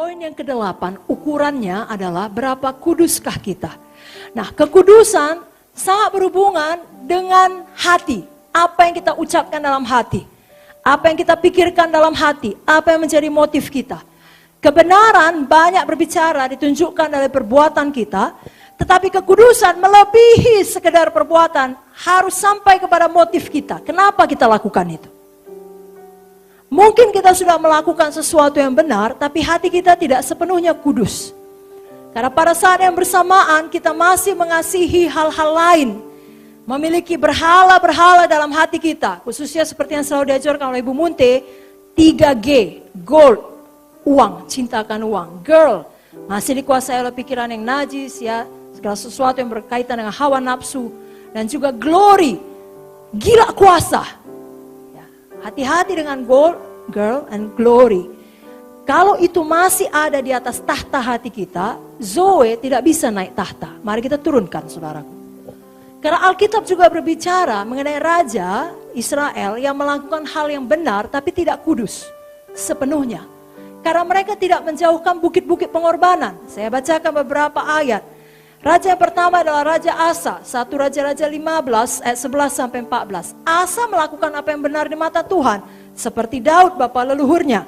Poin yang kedelapan, ukurannya adalah berapa kuduskah kita. Nah, kekudusan sangat berhubungan dengan hati. Apa yang kita ucapkan dalam hati. Apa yang kita pikirkan dalam hati. Apa yang menjadi motif kita. Kebenaran banyak berbicara ditunjukkan dari perbuatan kita. Tetapi kekudusan melebihi sekedar perbuatan. Harus sampai kepada motif kita. Kenapa kita lakukan itu? Mungkin kita sudah melakukan sesuatu yang benar, tapi hati kita tidak sepenuhnya kudus. Karena pada saat yang bersamaan kita masih mengasihi hal-hal lain. Memiliki berhala-berhala dalam hati kita. Khususnya seperti yang selalu diajarkan oleh Ibu Munte, 3G, gold, uang, cinta akan uang. Girl, masih dikuasai oleh pikiran yang najis, ya, segala sesuatu yang berkaitan dengan hawa nafsu. Dan juga glory, gila kuasa. Hati-hati dengan gold, girl, and glory. Kalau itu masih ada di atas tahta hati kita, Zoe tidak bisa naik tahta. Mari kita turunkan, saudaraku. Karena Alkitab juga berbicara mengenai Raja Israel yang melakukan hal yang benar tapi tidak kudus sepenuhnya. Karena mereka tidak menjauhkan bukit-bukit pengorbanan. Saya bacakan beberapa ayat. Raja yang pertama adalah Raja Asa, 1 Raja-Raja 15 ayat 11 sampai 14. Asa melakukan apa yang benar di mata Tuhan, seperti Daud bapa leluhurnya.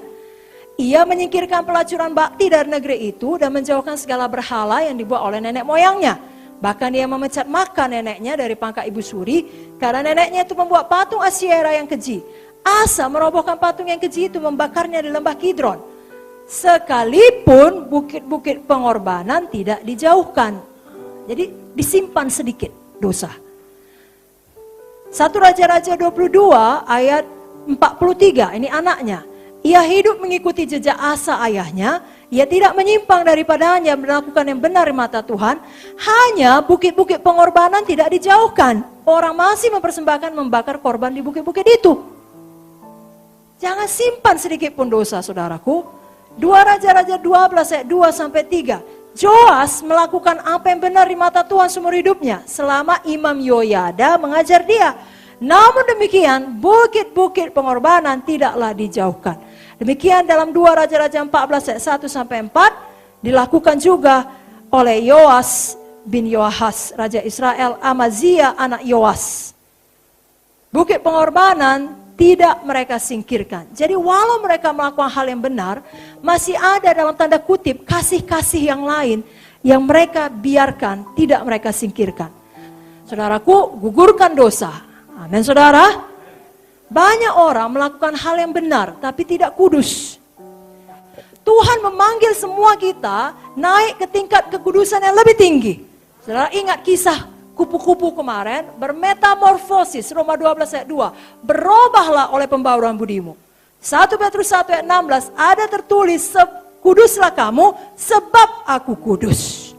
Ia menyingkirkan pelacuran bakti dari negeri itu dan menjauhkan segala berhala yang dibuat oleh nenek moyangnya. Bahkan dia memecat makan neneknya dari pangkat ibu suri, karena neneknya itu membuat patung Asyera yang keji. Asa merobohkan patung yang keji itu, membakarnya di lembah Kidron. Sekalipun bukit-bukit pengorbanan tidak dijauhkan. Jadi disimpan sedikit dosa. 1 Raja-Raja 22 ayat 43, ini anaknya. Ia hidup mengikuti jejak Asa ayahnya. Ia tidak menyimpang daripadanya, melakukan yang benar di mata Tuhan. Hanya bukit-bukit pengorbanan tidak dijauhkan. Orang masih mempersembahkan membakar korban di bukit-bukit itu. Jangan simpan sedikit pun dosa, saudaraku. 2 Raja-Raja 12 ayat 2 sampai 3. Joas melakukan apa yang benar di mata Tuhan seumur hidupnya selama Imam Yoyada mengajar dia. Namun demikian bukit-bukit pengorbanan tidaklah dijauhkan. Demikian dalam 2 Raja-Raja 14 ayat 1 sampai 4 dilakukan juga oleh Yoas bin Yoahas, Raja Israel, Amazia anak Yoas. Bukit pengorbanan tidak mereka singkirkan. Jadi walau mereka melakukan hal yang benar, masih ada dalam tanda kutip kasih-kasih yang lain yang mereka biarkan, tidak mereka singkirkan. Saudaraku, gugurkan dosa. Amin, saudara. Banyak orang melakukan hal yang benar tapi tidak kudus. Tuhan memanggil semua kita naik ke tingkat kekudusan yang lebih tinggi. Saudara ingat kisah kupu-kupu kemarin, bermetamorfosis, Roma 12 ayat 2, berubahlah oleh pembauran budimu. 1 Petrus 1 ayat 16, ada tertulis, kuduslah kamu sebab aku kudus.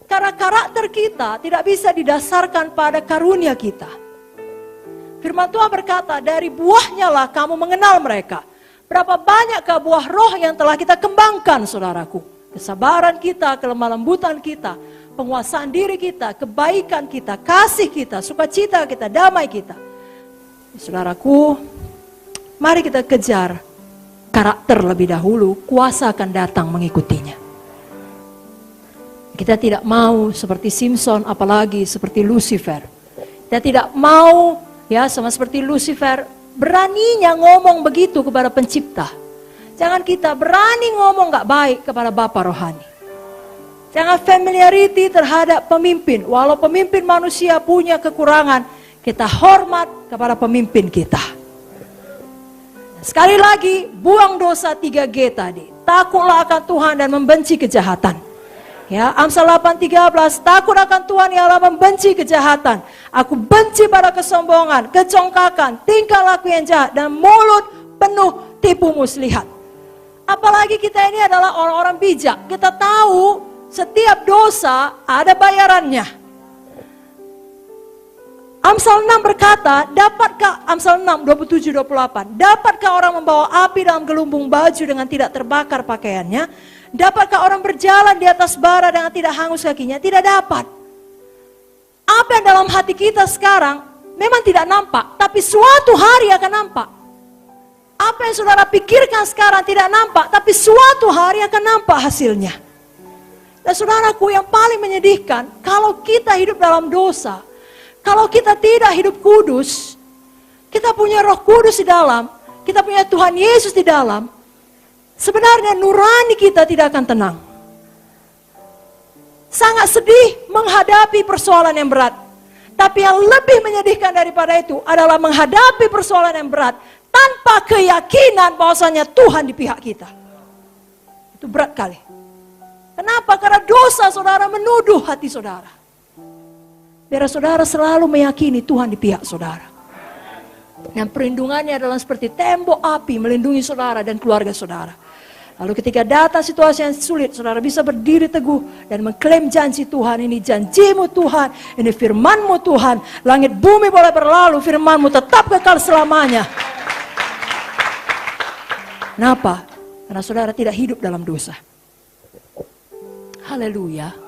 Karena karakter kita tidak bisa didasarkan pada karunia kita. Firman Tuhan berkata, dari buahnya lah kamu mengenal mereka. Berapa banyakkah buah roh yang telah kita kembangkan, saudaraku? Kesabaran kita, kelemah lembutan kita, penguasaan diri kita, kebaikan kita, kasih kita, sukacita kita, damai kita. Saudaraku, mari kita kejar karakter lebih dahulu, kuasa akan datang mengikutinya. Kita tidak mau seperti Simpson, apalagi seperti Lucifer. Kita tidak mau ya sama seperti Lucifer, beraninya ngomong begitu kepada pencipta. Jangan kita berani ngomong gak baik kepada Bapa rohani. Jangan familiarity terhadap pemimpin. Walau pemimpin manusia punya kekurangan, kita hormat kepada pemimpin kita. Sekali lagi, buang dosa 3G tadi. Takutlah akan Tuhan dan membenci kejahatan. Ya, Amsal 8:13, takut akan Tuhan ialah membenci kejahatan. Aku benci pada kesombongan, kecongkakan, tingkah laku yang jahat, dan mulut penuh tipu muslihat. Apalagi kita ini adalah orang-orang bijak. Kita tahu setiap dosa ada bayarannya. Amsal 6 berkata, dapatkah, Amsal 6, 27-28, dapatkah orang membawa api dalam gelumbung baju dengan tidak terbakar pakaiannya? Dapatkah orang berjalan di atas bara dengan tidak hangus kakinya? Tidak dapat. Apa yang dalam hati kita sekarang memang tidak nampak, tapi suatu hari akan nampak. Apa yang saudara pikirkan sekarang tidak nampak, tapi suatu hari akan nampak hasilnya. Dan saudaraku, yang paling menyedihkan, kalau kita hidup dalam dosa, kalau kita tidak hidup kudus, kita punya Roh Kudus di dalam, kita punya Tuhan Yesus di dalam, sebenarnya nurani kita tidak akan tenang. Sangat sedih menghadapi persoalan yang berat. Tapi yang lebih menyedihkan daripada itu adalah menghadapi persoalan yang berat tanpa keyakinan bahwasanya Tuhan di pihak kita. Itu berat kali. Kenapa? Karena dosa saudara menuduh hati saudara. Biar saudara selalu meyakini Tuhan di pihak saudara. Dan perlindungannya adalah seperti tembok api melindungi saudara dan keluarga saudara. Lalu ketika datang situasi yang sulit, saudara bisa berdiri teguh dan mengklaim janji Tuhan. Ini janjimu Tuhan, ini firmanmu Tuhan. Langit bumi boleh berlalu, firmanmu tetap kekal selamanya. Kenapa? Karena saudara tidak hidup dalam dosa. Haleluya.